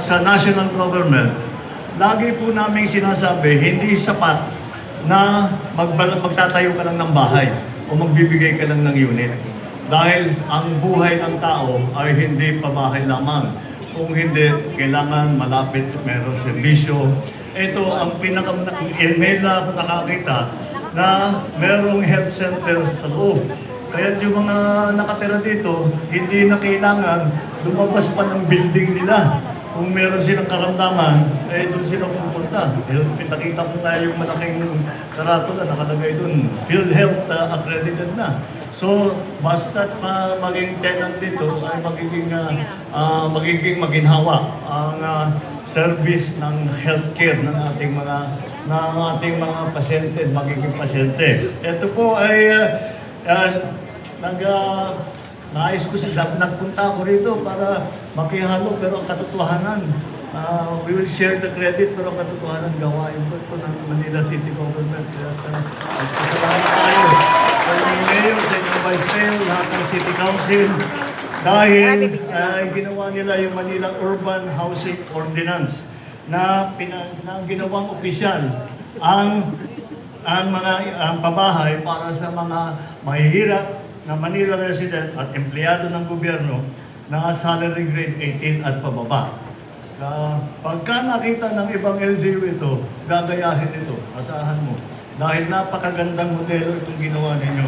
Sa national government, lagi po naming sinasabi, hindi sapat na magtatayo ka lang ng bahay o magbibigay ka lang ng unit. Dahil ang buhay ng tao ay hindi pabahay lamang. Kung hindi, kailangan malapit, meron serbisyo. Ito ang ngayon na ako nakakita na merong health center sa loob. Kaya yung mga nakatira dito, hindi na kailangan lumabas pa ng building nila. Kung meron silang karamdaman, doon sila pupunta. Pinakita ko nga yung malaking karatula nakalagay doon. PhilHealth accredited na. So, basta't maging tenant dito ay magiging maginhawa ang service ng healthcare ng ating mga pasyente, magiging pasyente. Ito po ay nais ko nagpunta ako rito para makihalo, pero ang katotohanan, we will share the credit, pero ang katotohanan gawain ko ito ng Manila City Government. Salamat tayo sa inyong mayor, sa inyong vice mayor, lahat ng city council, dahil ginawa nila yung Manila Urban Housing Ordinance na ginawang opisyal ang pabahay para sa mga mahihirap na Manila resident at empleyado ng gobyerno na salary grade 18 at pababa. Pagka nakita ng ibang LGU ito, gagayahin ito, asahan mo. Dahil napakagandang modelo itong ginawa ninyo.